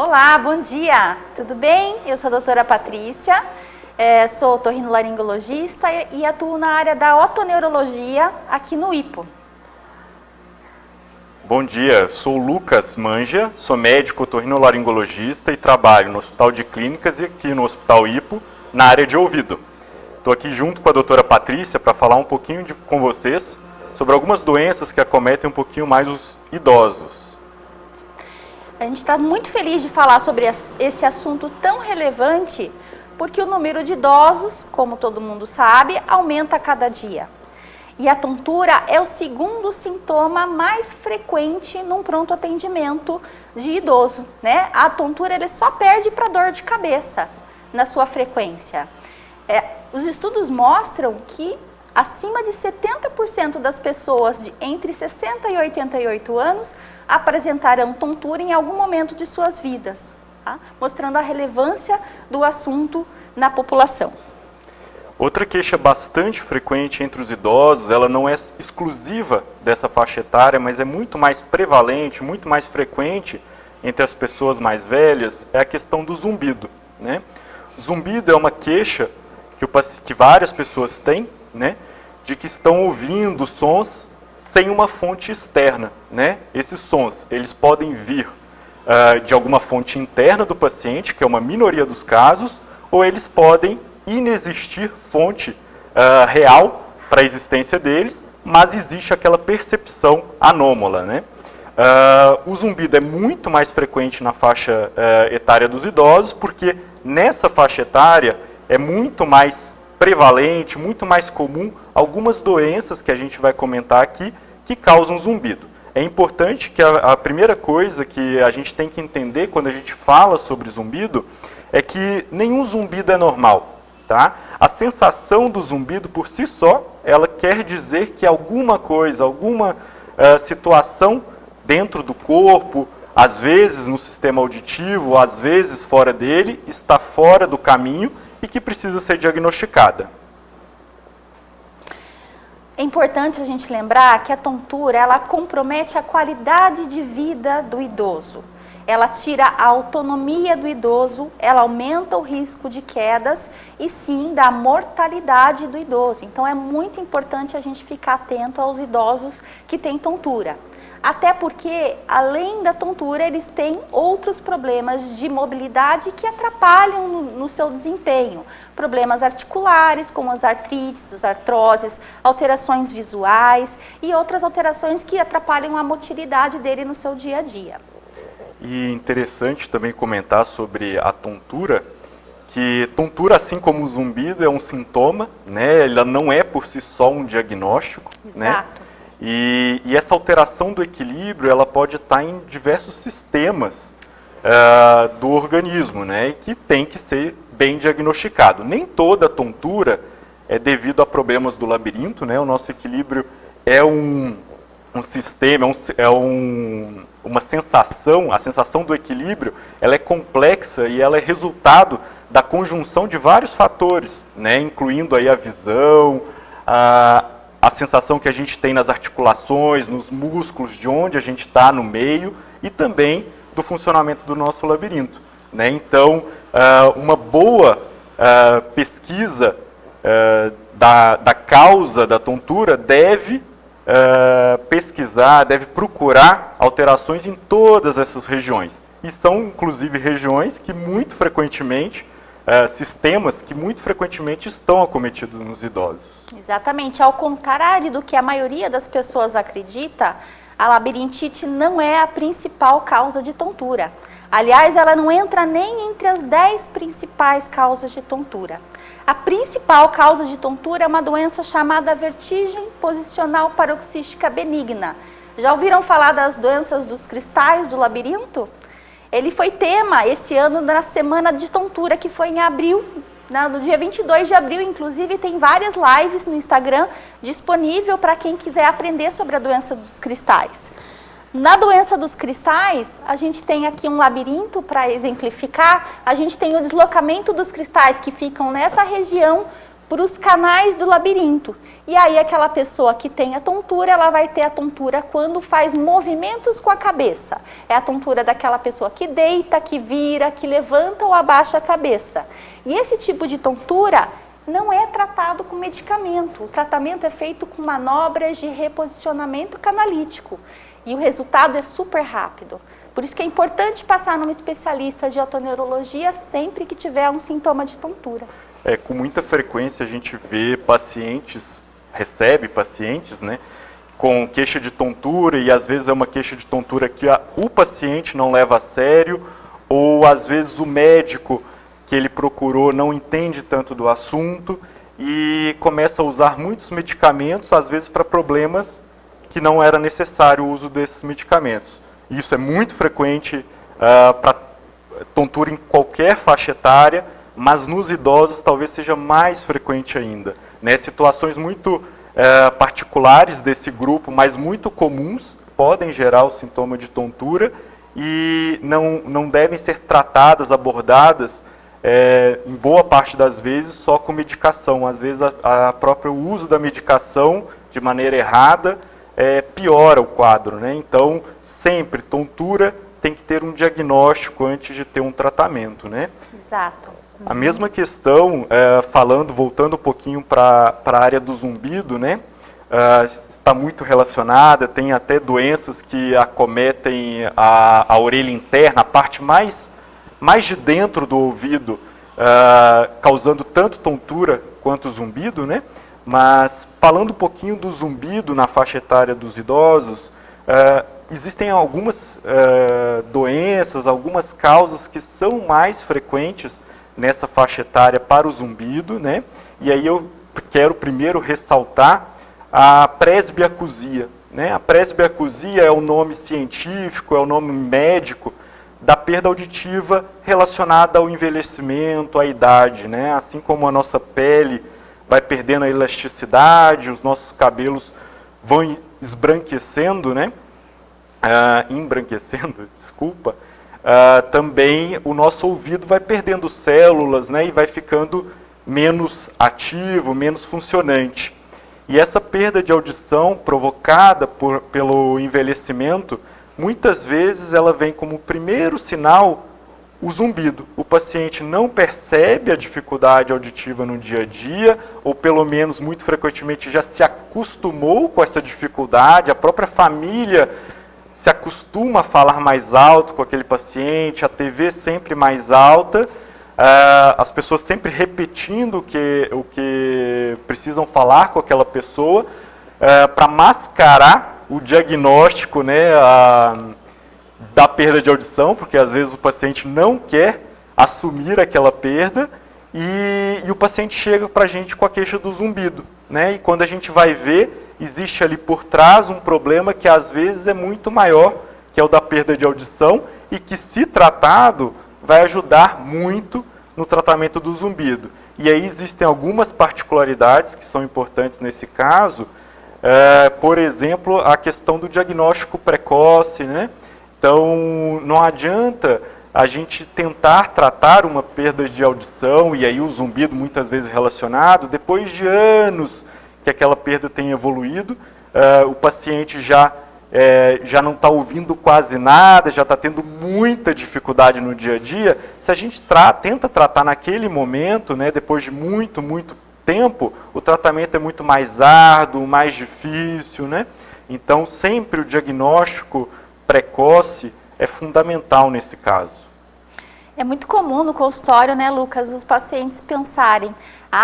Olá, bom dia, tudo bem? Eu sou a doutora Patrícia, sou otorrinolaringologista e atuo na área da otoneurologia aqui no IPO. Bom dia, sou o Lucas Manja, sou médico otorrinolaringologista e trabalho no Hospital de Clínicas e aqui no Hospital IPO, na área de ouvido. Estou aqui junto com a doutora Patrícia para falar um pouquinho com vocês sobre algumas doenças que acometem um pouquinho mais os idosos. A gente está muito feliz de falar sobre esse assunto tão relevante, porque o número de idosos, como todo mundo sabe, aumenta a cada dia. E a tontura é o segundo sintoma mais frequente num pronto atendimento de idoso, né? A tontura ele só perde para dor de cabeça na sua frequência. Os estudos mostram que acima de 70% das pessoas de entre 60 e 88 anos apresentarão tontura em algum momento de suas vidas, tá? Mostrando a relevância do assunto na população. Outra queixa bastante frequente entre os idosos, ela não é exclusiva dessa faixa etária, mas é muito mais prevalente, muito mais frequente entre as pessoas mais velhas, é a questão do zumbido, né? O zumbido é uma queixa que várias pessoas têm, né, de que estão ouvindo sons sem uma fonte externa, né? Esses sons, eles podem vir de alguma fonte interna do paciente, que é uma minoria dos casos, ou eles podem inexistir fonte real para a existência deles, mas existe aquela percepção anômala, né? O zumbido é muito mais frequente na faixa etária dos idosos, porque nessa faixa etária é muito mais prevalente, muito mais comum algumas doenças que a gente vai comentar aqui que causam zumbido. É importante que a primeira coisa que a gente tem que entender quando a gente fala sobre zumbido é que nenhum zumbido é normal, tá? A sensação do zumbido por si só, ela quer dizer que alguma coisa, alguma situação dentro do corpo, às vezes no sistema auditivo, às vezes fora dele, está fora do caminho e que precisa ser diagnosticada. É importante a gente lembrar que a tontura, ela compromete a qualidade de vida do idoso. Ela tira a autonomia do idoso, ela aumenta o risco de quedas e sim da mortalidade do idoso. Então é muito importante a gente ficar atento aos idosos que têm tontura. Até porque, além da tontura, eles têm outros problemas de mobilidade que atrapalham no seu desempenho. Problemas articulares, como as artrites, as artroses, alterações visuais e outras alterações que atrapalham a motilidade dele no seu dia a dia. E interessante também comentar sobre a tontura, que tontura, assim como o zumbido, é um sintoma, né? Ela não é por si só um diagnóstico, Exato. Né? E essa alteração do equilíbrio, ela pode estar em diversos sistemas do organismo, né, e que tem que ser bem diagnosticado. Nem toda tontura é devido a problemas do labirinto, né? O nosso equilíbrio é um sistema, uma sensação, a sensação do equilíbrio, ela é complexa e ela é resultado da conjunção de vários fatores, né, incluindo aí a visão, a sensação que a gente tem nas articulações, nos músculos, de onde a gente está no meio e também do funcionamento do nosso labirinto, né? Então, uma boa pesquisa da causa da tontura deve pesquisar, deve procurar alterações em todas essas regiões. E são, inclusive, regiões que muito frequentemente, sistemas que muito frequentemente estão acometidos nos idosos. Exatamente, ao contrário do que a maioria das pessoas acredita, a labirintite não é a principal causa de tontura. Aliás, ela não entra nem entre as 10 principais causas de tontura. A principal causa de tontura é uma doença chamada vertigem posicional paroxística benigna. Já ouviram falar das doenças dos cristais do labirinto? Ele foi tema esse ano na Semana de Tontura, que foi em abril, no dia 22 de abril, inclusive tem várias lives no Instagram disponível para quem quiser aprender sobre a doença dos cristais. Na doença dos cristais, a gente tem aqui um labirinto para exemplificar, a gente tem o deslocamento dos cristais que ficam nessa região para os canais do labirinto. E aí aquela pessoa que tem a tontura, ela vai ter a tontura quando faz movimentos com a cabeça. É a tontura daquela pessoa que deita, que vira, que levanta ou abaixa a cabeça. E esse tipo de tontura não é tratado com medicamento. O tratamento é feito com manobras de reposicionamento canalítico. E o resultado é super rápido. Por isso que é importante passar num especialista de otoneurologia sempre que tiver um sintoma de tontura. Com muita frequência a gente vê pacientes, recebe pacientes, né, com queixa de tontura, e às vezes é uma queixa de tontura que o paciente não leva a sério, ou às vezes o médico que ele procurou não entende tanto do assunto e começa a usar muitos medicamentos, às vezes para problemas que não era necessário o uso desses medicamentos. Isso é muito frequente para tontura em qualquer faixa etária, mas nos idosos talvez seja mais frequente ainda. Né? Situações muito particulares desse grupo, mas muito comuns, podem gerar o sintoma de tontura e não devem ser tratadas, abordadas, em boa parte das vezes, só com medicação. Às vezes, a próprio uso da medicação, de maneira errada, piora o quadro. Né? Então, sempre, tontura tem que ter um diagnóstico antes de ter um tratamento. Né? Exato. A mesma questão, voltando um pouquinho para a área do zumbido, né? Está muito relacionada, tem até doenças que acometem a orelha interna, a parte mais de dentro do ouvido, causando tanto tontura quanto zumbido, né? Mas falando um pouquinho do zumbido na faixa etária dos idosos, existem algumas doenças, algumas causas que são mais frequentes nessa faixa etária para o zumbido, né? E aí eu quero primeiro ressaltar a presbiacusia, né? A presbiacusia é o nome científico, é o nome médico da perda auditiva relacionada ao envelhecimento, à idade, né? Assim como a nossa pele vai perdendo a elasticidade, os nossos cabelos vão esbranquecendo, né? Embranquecendo, desculpa. Também o nosso ouvido vai perdendo células, né, e vai ficando menos ativo, menos funcionante. E essa perda de audição provocada pelo envelhecimento, muitas vezes ela vem como primeiro sinal o zumbido. O paciente não percebe a dificuldade auditiva no dia a dia, ou pelo menos muito frequentemente já se acostumou com essa dificuldade, a própria família se acostuma a falar mais alto com aquele paciente, a TV sempre mais alta, as pessoas sempre repetindo o que precisam falar com aquela pessoa, para mascarar o diagnóstico, né, da perda de audição, porque às vezes o paciente não quer assumir aquela perda, e o paciente chega para a gente com a queixa do zumbido. Né, e quando a gente vai ver, existe ali por trás um problema que às vezes é muito maior, que é o da perda de audição, e que, se tratado, vai ajudar muito no tratamento do zumbido. E aí existem algumas particularidades que são importantes nesse caso, por exemplo, a questão do diagnóstico precoce, né? Então, não adianta a gente tentar tratar uma perda de audição, e aí o zumbido muitas vezes relacionado, depois de anos que aquela perda tem evoluído, o paciente já não está ouvindo quase nada, já está tendo muita dificuldade no dia a dia. Se a gente tenta tratar naquele momento, né, depois de muito tempo, o tratamento é muito mais árduo, mais difícil, né? Então, sempre o diagnóstico precoce é fundamental nesse caso. É muito comum no consultório, né, Lucas, os pacientes pensarem: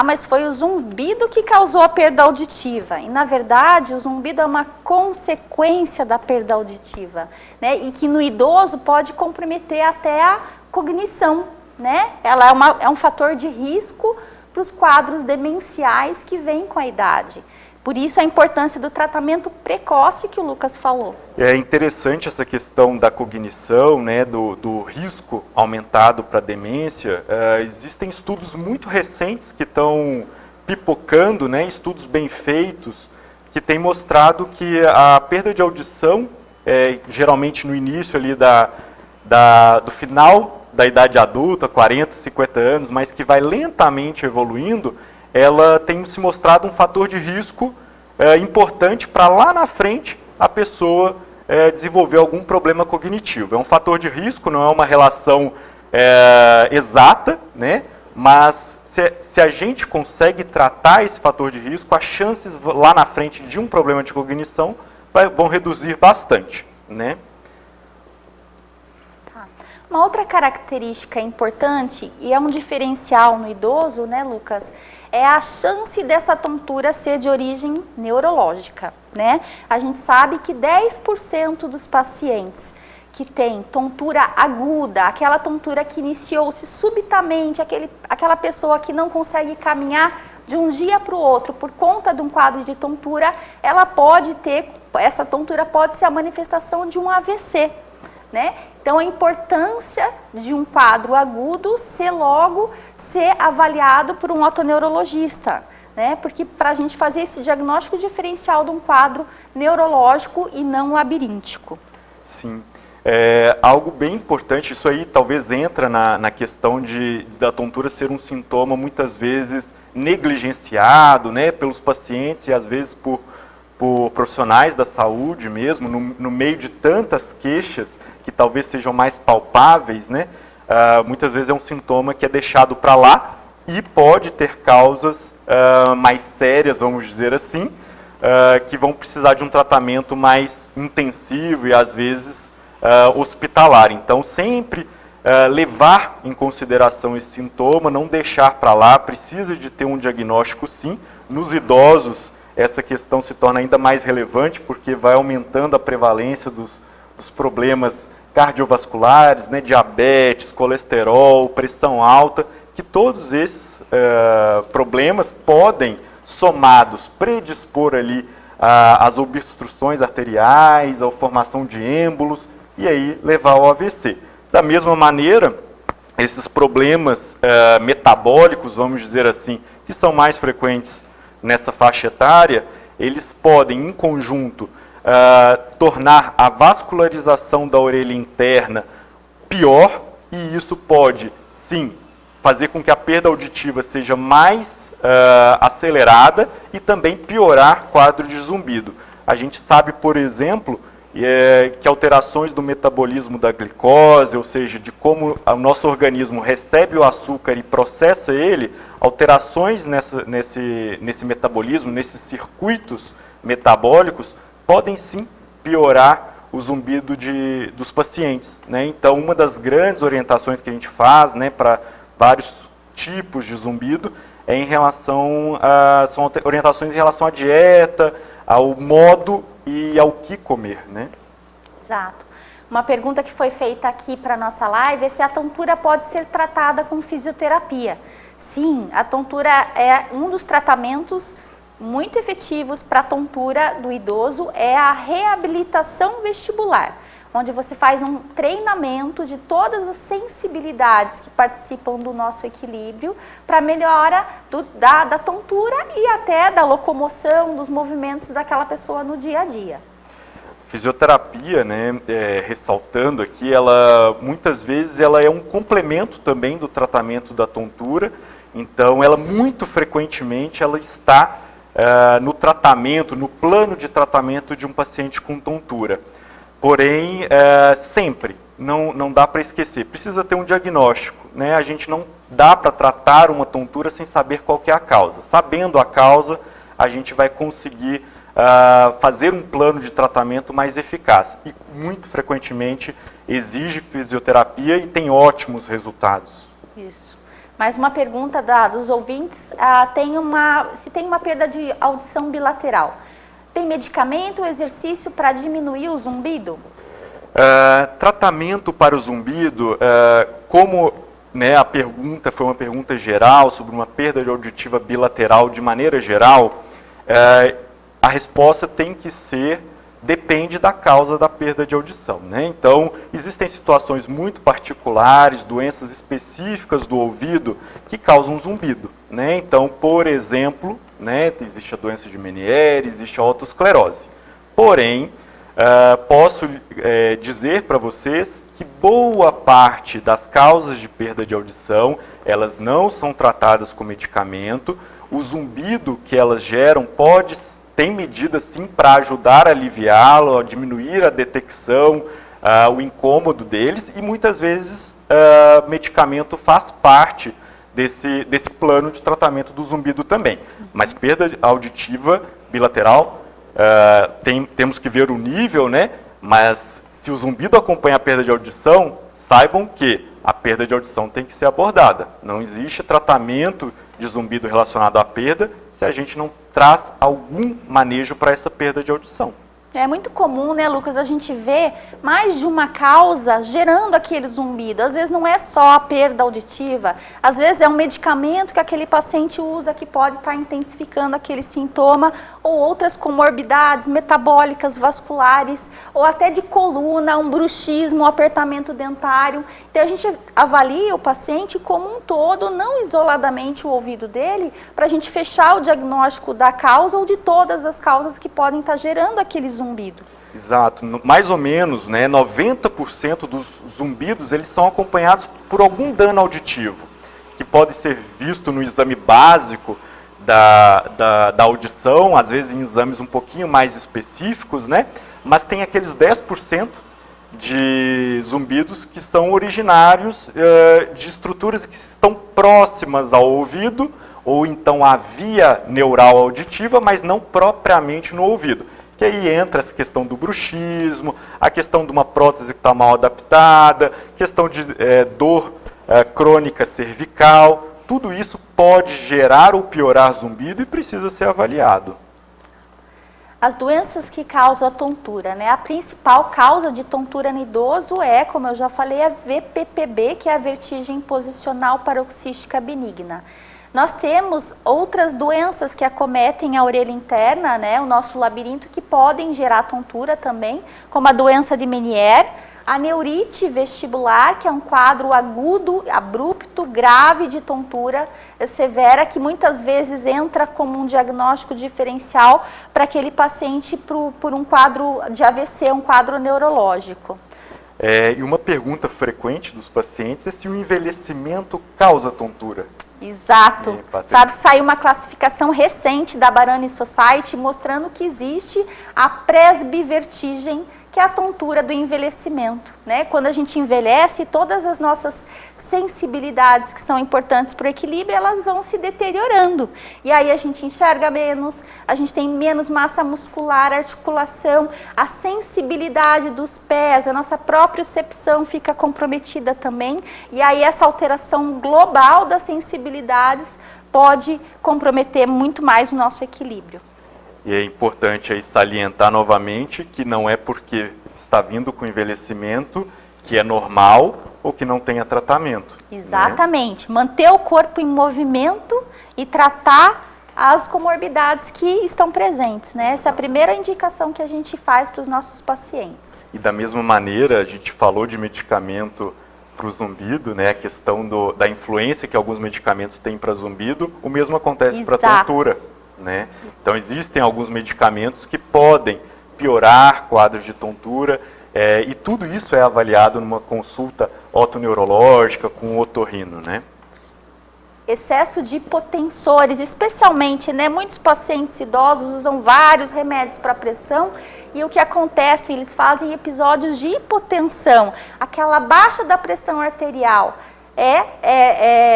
mas foi o zumbido que causou a perda auditiva. E, na verdade, o zumbido é uma consequência da perda auditiva, né? E que no idoso pode comprometer até a cognição, né? Ela é um fator de risco para os quadros demenciais que vêm com a idade. Por isso a importância do tratamento precoce que o Lucas falou. É interessante essa questão da cognição, né, do risco aumentado para a demência. Existem estudos muito recentes que estão pipocando, né, estudos bem feitos, que têm mostrado que a perda de audição, geralmente no início ali do final da idade adulta, 40, 50 anos, mas que vai lentamente evoluindo, ela tem se mostrado um fator de risco importante para lá na frente a pessoa desenvolver algum problema cognitivo. É um fator de risco, não é uma relação exata, né? Mas se a gente consegue tratar esse fator de risco, as chances lá na frente de um problema de cognição vão reduzir bastante, né? Uma outra característica importante, e é um diferencial no idoso, né, Lucas, é a chance dessa tontura ser de origem neurológica, né? A gente sabe que 10% dos pacientes que têm tontura aguda, aquela tontura que iniciou-se subitamente, aquela pessoa que não consegue caminhar de um dia para o outro por conta de um quadro de tontura, essa tontura pode ser a manifestação de um AVC. Né? Então, a importância de um quadro agudo ser avaliado por um otoneurologista, né? Porque para a gente fazer esse diagnóstico diferencial de um quadro neurológico e não labiríntico. Sim. Algo bem importante, isso aí talvez entra na questão da tontura ser um sintoma muitas vezes negligenciado, né, pelos pacientes e às vezes por profissionais da saúde mesmo, no meio de tantas queixas que talvez sejam mais palpáveis, né? Muitas vezes é um sintoma que é deixado para lá e pode ter causas mais sérias, vamos dizer assim, que vão precisar de um tratamento mais intensivo e às vezes hospitalar. Então sempre levar em consideração esse sintoma, não deixar para lá, precisa de ter um diagnóstico sim. Nos idosos essa questão se torna ainda mais relevante porque vai aumentando a prevalência dos problemas cardiovasculares, né, diabetes, colesterol, pressão alta, que todos esses problemas podem, somados, predispor ali às obstruções arteriais, à formação de êmbolos e aí levar ao AVC. Da mesma maneira, esses problemas metabólicos, vamos dizer assim, que são mais frequentes nessa faixa etária, eles podem, em conjunto, tornar a vascularização da orelha interna pior, e isso pode, sim, fazer com que a perda auditiva seja mais acelerada e também piorar quadro de zumbido. A gente sabe, por exemplo, que alterações do metabolismo da glicose, ou seja, de como o nosso organismo recebe o açúcar e processa ele, alterações nesse metabolismo, nesses circuitos metabólicos, podem sim piorar o zumbido dos pacientes, né? Então, uma das grandes orientações que a gente faz, né, para vários tipos de zumbido é são orientações em relação à dieta, ao modo e ao que comer, né? Exato. Uma pergunta que foi feita aqui para a nossa live é se a tontura pode ser tratada com fisioterapia. Sim, a tontura é um dos tratamentos muito efetivos para a tontura do idoso, é a reabilitação vestibular, onde você faz um treinamento de todas as sensibilidades que participam do nosso equilíbrio para melhora da tontura e até da locomoção, dos movimentos daquela pessoa no dia a dia. Fisioterapia, né, ressaltando aqui, muitas vezes ela é um complemento também do tratamento da tontura, então ela muito frequentemente ela está no tratamento, no plano de tratamento de um paciente com tontura. Porém, sempre, não dá para esquecer, precisa ter um diagnóstico, né? A gente não dá para tratar uma tontura sem saber qual que é a causa. Sabendo a causa, a gente vai conseguir fazer um plano de tratamento mais eficaz. E muito frequentemente exige fisioterapia e tem ótimos resultados. Isso. Mais uma pergunta dos ouvintes, se tem uma perda de audição bilateral, tem medicamento ou exercício para diminuir o zumbido? Tratamento para o zumbido, como, né, a pergunta foi uma pergunta geral sobre uma perda auditiva bilateral de maneira geral, a resposta tem que ser, depende da causa da perda de audição, né? Então, existem situações muito particulares, doenças específicas do ouvido que causam zumbido, né? Então, por exemplo, né, existe a doença de Meniere, existe a otosclerose. Porém, posso dizer para vocês que boa parte das causas de perda de audição, elas não são tratadas com medicamento. o zumbido que elas geram tem medidas sim para ajudar a aliviá-lo, a diminuir a detecção, o incômodo deles, e muitas vezes medicamento faz parte desse plano de tratamento do zumbido também. Mas perda auditiva bilateral, temos que ver o nível, né? Mas se o zumbido acompanha a perda de audição, saibam que a perda de audição tem que ser abordada. Não existe tratamento de zumbido relacionado à perda se a gente não traz algum manejo para essa perda de audição. É muito comum, né, Lucas, a gente vê mais de uma causa gerando aquele zumbido. Às vezes não é só a perda auditiva, às vezes é um medicamento que aquele paciente usa que pode estar intensificando aquele sintoma, ou outras comorbidades metabólicas, vasculares, ou até de coluna, um bruxismo, um apertamento dentário. Então a gente avalia o paciente como um todo, não isoladamente o ouvido dele, para a gente fechar o diagnóstico da causa ou de todas as causas que podem estar gerando aquele zumbido. Exato, mais ou menos, né, 90% dos zumbidos eles são acompanhados por algum dano auditivo, que pode ser visto no exame básico da audição, às vezes em exames um pouquinho mais específicos, né, mas tem aqueles 10% de zumbidos que são originários de estruturas que estão próximas ao ouvido, ou então à via neural auditiva, mas não propriamente no ouvido. Que aí entra essa questão do bruxismo, a questão de uma prótese que está mal adaptada, questão de dor crônica cervical. Tudo isso pode gerar ou piorar zumbido e precisa ser avaliado. As doenças que causam a tontura, né? A principal causa de tontura no idoso é, como eu já falei, a VPPB, que é a vertigem posicional paroxística benigna. Nós temos outras doenças que acometem a orelha interna, né, o nosso labirinto, que podem gerar tontura também, como a doença de Meniere, a neurite vestibular, que é um quadro agudo, abrupto, grave de tontura severa, que muitas vezes entra como um diagnóstico diferencial para aquele paciente por um quadro de AVC, um quadro neurológico. E uma pergunta frequente dos pacientes é se o envelhecimento causa tontura. Exato. Sabe, saiu uma classificação recente da Barani Society mostrando que existe a presbivertigem, que é a tontura do envelhecimento, né? Quando a gente envelhece, todas as nossas sensibilidades que são importantes para o equilíbrio, elas vão se deteriorando. E aí a gente enxerga menos, a gente tem menos massa muscular, articulação, a sensibilidade dos pés, a nossa propriocepção fica comprometida também. E aí essa alteração global das sensibilidades pode comprometer muito mais o nosso equilíbrio. E é importante aí salientar novamente que não é porque está vindo com envelhecimento que é normal ou que não tenha tratamento. Exatamente. Né? Manter o corpo em movimento e tratar as comorbidades que estão presentes, né? Essa é a primeira indicação que a gente faz para os nossos pacientes. E da mesma maneira, a gente falou de medicamento para o zumbido, né? A questão da influência que alguns medicamentos têm para zumbido, o mesmo acontece para tontura. Né? Então existem alguns medicamentos que podem piorar quadros de tontura e tudo isso é avaliado numa consulta otoneurológica com o otorrino, né? Excesso de hipotensores, especialmente, né? Muitos pacientes idosos usam vários remédios para pressão e o que acontece? Eles fazem episódios de hipotensão, aquela baixa da pressão arterial.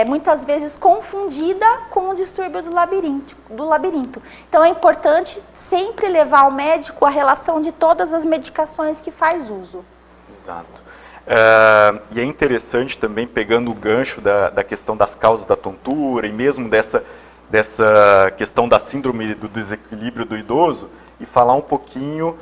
Muitas vezes confundida com o distúrbio do labirinto. Então é importante sempre levar ao médico a relação de todas as medicações que faz uso. Exato. E é interessante também, pegando o gancho da questão das causas da tontura e mesmo dessa questão da síndrome do desequilíbrio do idoso, e falar um pouquinho,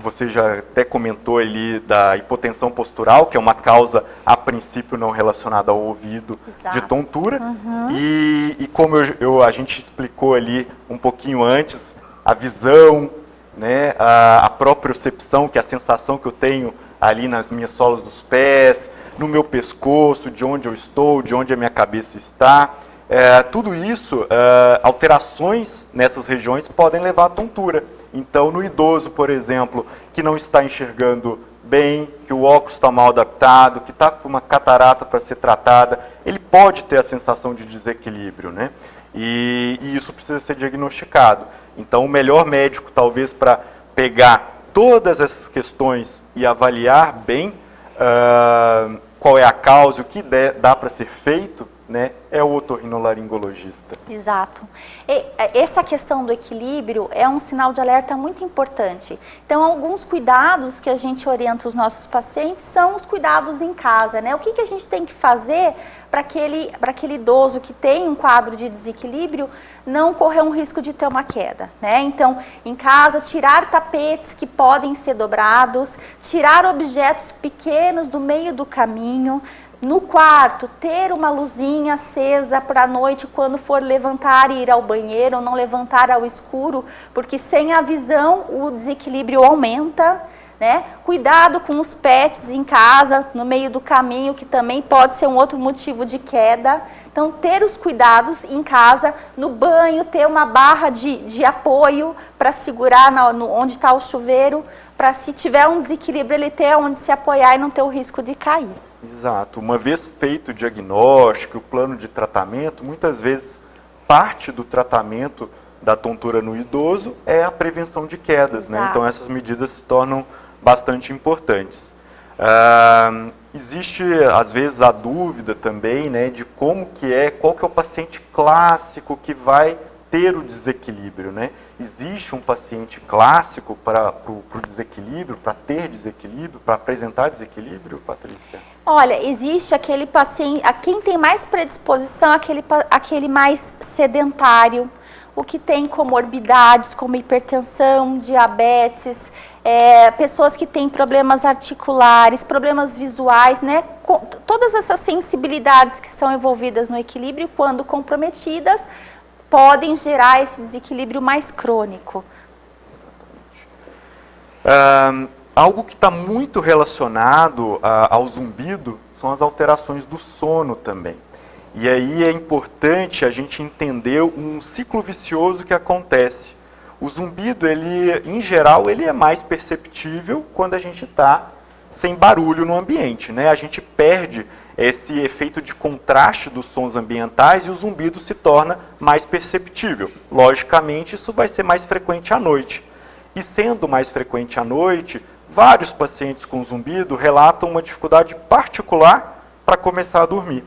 você já até comentou ali da hipotensão postural, que é uma causa, a princípio, não relacionada ao ouvido. Exato. De tontura. Uhum. E como a gente explicou ali um pouquinho antes, a visão, né, a propriocepção, que é a sensação que eu tenho ali nas minhas solas dos pés, no meu pescoço, de onde eu estou, de onde a minha cabeça está. Tudo isso, alterações nessas regiões podem levar à tontura. Então, no idoso, por exemplo, que não está enxergando bem, que o óculos está mal adaptado, que está com uma catarata para ser tratada, ele pode ter a sensação de desequilíbrio, né? E isso precisa ser diagnosticado. Então, o melhor médico, talvez, para pegar todas essas questões e avaliar bem qual é a causa, o que dá para ser feito, né, é o otorrinolaringologista. Exato. E essa questão do equilíbrio é um sinal de alerta muito importante. Então, alguns cuidados que a gente orienta os nossos pacientes são os cuidados em casa, né? O que a gente tem que fazer para aquele idoso que tem um quadro de desequilíbrio não correr um risco de ter uma queda, né? Então, em casa, tirar tapetes que podem ser dobrados, tirar objetos pequenos do meio do caminho. No quarto, ter uma luzinha acesa para a noite quando for levantar e ir ao banheiro, ou não levantar ao escuro, porque sem a visão o desequilíbrio aumenta, né? Cuidado com os pets em casa, no meio do caminho, que também pode ser um outro motivo de queda. Então, ter os cuidados em casa, no banho, ter uma barra de apoio para segurar onde está o chuveiro, para se tiver um desequilíbrio, ele ter onde se apoiar e não ter o risco de cair. Exato. Uma vez feito o diagnóstico, o plano de tratamento, muitas vezes parte do tratamento da tontura no idoso é a prevenção de quedas, né? Então essas medidas se tornam bastante importantes. Existe, às vezes, a dúvida também, né, de qual que é o paciente clássico que vai ter o desequilíbrio, né? Existe um paciente clássico para o desequilíbrio, para ter desequilíbrio, para apresentar desequilíbrio, Patrícia? Olha, existe aquele paciente, a quem tem mais predisposição, aquele mais sedentário, o que tem comorbidades como hipertensão, diabetes, pessoas que têm problemas articulares, problemas visuais, né? Todas essas sensibilidades que são envolvidas no equilíbrio, quando comprometidas, podem gerar esse desequilíbrio mais crônico. Algo que está muito relacionado ao zumbido são as alterações do sono também. E aí é importante a gente entender um ciclo vicioso que acontece. O zumbido, em geral, ele é mais perceptível quando a gente está sem barulho no ambiente, né? A gente perde esse efeito de contraste dos sons ambientais e o zumbido se torna mais perceptível. Logicamente, isso vai ser mais frequente à noite. E sendo mais frequente à noite, vários pacientes com zumbido relatam uma dificuldade particular para começar a dormir.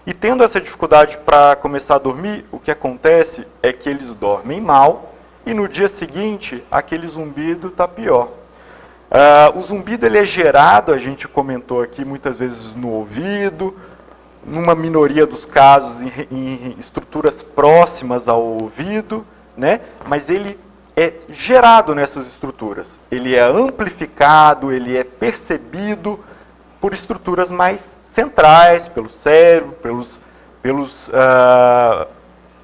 E tendo essa dificuldade para começar a dormir, o que acontece é que eles dormem mal e no dia seguinte, aquele zumbido está pior. O zumbido ele é gerado, a gente comentou aqui muitas vezes no ouvido, numa minoria dos casos em estruturas próximas ao ouvido, né? Mas ele é gerado nessas estruturas. Ele é amplificado, ele é percebido por estruturas mais centrais, pelo cérebro,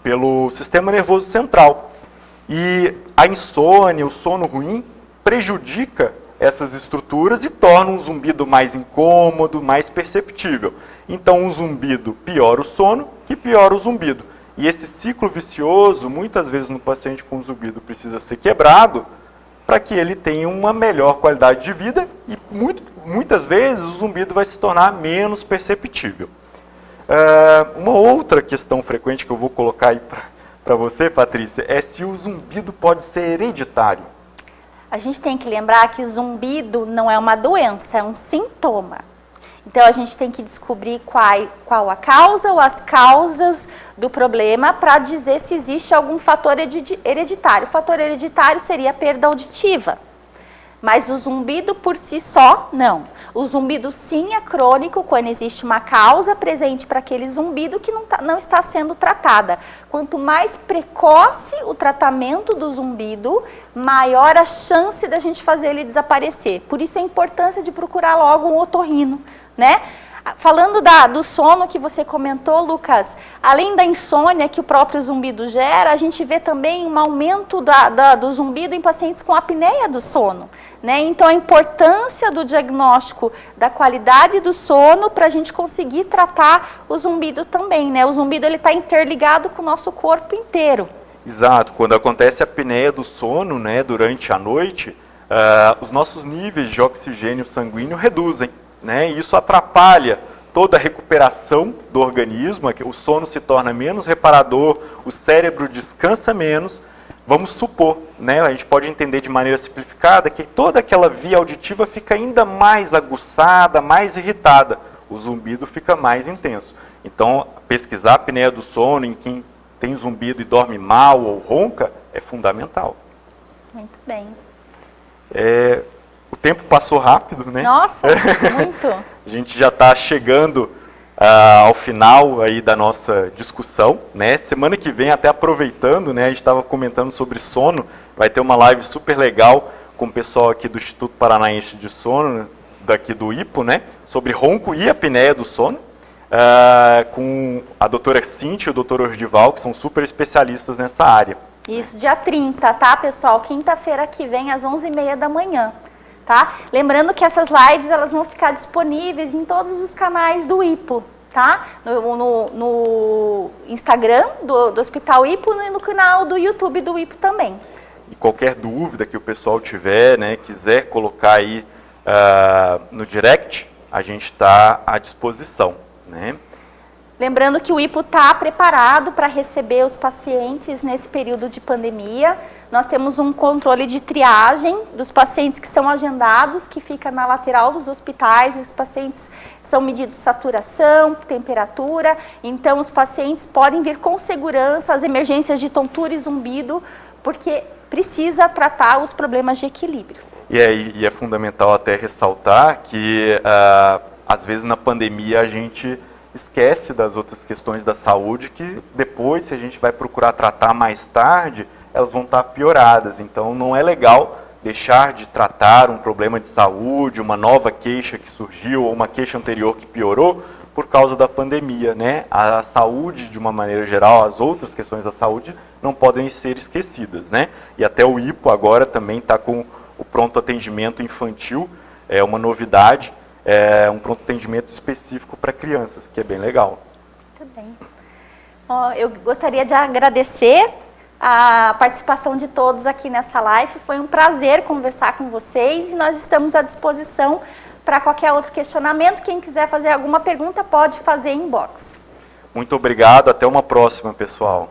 pelo sistema nervoso central. E a insônia, o sono ruim, prejudica essas estruturas e torna um zumbido mais incômodo, mais perceptível. Então, um zumbido piora o sono, que piora o zumbido. E esse ciclo vicioso, muitas vezes no paciente com zumbido, precisa ser quebrado para que ele tenha uma melhor qualidade de vida e muitas vezes o zumbido vai se tornar menos perceptível. Uma outra questão frequente que eu vou colocar aí para você, Patrícia, é se o zumbido pode ser hereditário. A gente tem que lembrar que zumbido não é uma doença, é um sintoma. Então, a gente tem que descobrir qual a causa ou as causas do problema para dizer se existe algum fator hereditário. O fator hereditário seria a perda auditiva. Mas o zumbido por si só, não. O zumbido sim é crônico quando existe uma causa presente para aquele zumbido que não está sendo tratada. Quanto mais precoce o tratamento do zumbido, maior a chance da gente fazer ele desaparecer. Por isso a importância de procurar logo um otorrino, né? Falando do sono que você comentou, Lucas, além da insônia que o próprio zumbido gera, a gente vê também um aumento do zumbido em pacientes com apneia do sono, né? Então, a importância do diagnóstico da qualidade do sono para a gente conseguir tratar o zumbido também, né? O zumbido está interligado com o nosso corpo inteiro. Exato. Quando acontece a apneia do sono, né, durante a noite, os nossos níveis de oxigênio sanguíneo reduzem. Né? E isso atrapalha toda a recuperação do organismo, o sono se torna menos reparador, o cérebro descansa menos. Vamos supor, né, a gente pode entender de maneira simplificada que toda aquela via auditiva fica ainda mais aguçada, mais irritada. O zumbido fica mais intenso. Então, pesquisar a apneia do sono em quem tem zumbido e dorme mal ou ronca é fundamental. Muito bem. O tempo passou rápido, né? Nossa, muito. A gente já está chegando ao final aí da nossa discussão, né? Semana que vem, até aproveitando, né? A gente estava comentando sobre sono, vai ter uma live super legal com o pessoal aqui do Instituto Paranaense de Sono, daqui do IPO, né? Sobre ronco e apneia do sono, com a doutora Cíntia e o doutor Ordival, que são super especialistas nessa área. Isso, dia 30, tá, pessoal? Quinta-feira que vem, às 11h30 da manhã. Tá? Lembrando que essas lives elas vão ficar disponíveis em todos os canais do IPO, tá? No Instagram do Hospital IPO e no canal do YouTube do IPO também. E qualquer dúvida que o pessoal tiver, né, quiser colocar aí no direct, a gente está à disposição, né? Lembrando que o IPO está preparado para receber os pacientes nesse período de pandemia. Nós temos um controle de triagem dos pacientes que são agendados, que fica na lateral dos hospitais. Esses pacientes são medidos saturação, temperatura. Então, os pacientes podem vir com segurança às emergências de tontura e zumbido, porque precisa tratar os problemas de equilíbrio. E é fundamental até ressaltar que, às vezes, na pandemia, a gente esquece das outras questões da saúde que depois, se a gente vai procurar tratar mais tarde, elas vão estar pioradas. Então, não é legal deixar de tratar um problema de saúde, uma nova queixa que surgiu, ou uma queixa anterior que piorou, por causa da pandemia, né? A saúde, de uma maneira geral, as outras questões da saúde não podem ser esquecidas, né? E até o IPO agora também está com o pronto atendimento infantil, é uma novidade, um pronto atendimento específico para crianças, que é bem legal. Muito bem. Eu gostaria de agradecer a participação de todos aqui nessa live. Foi um prazer conversar com vocês e nós estamos à disposição para qualquer outro questionamento. Quem quiser fazer alguma pergunta pode fazer em inbox. Muito obrigado, até uma próxima, pessoal.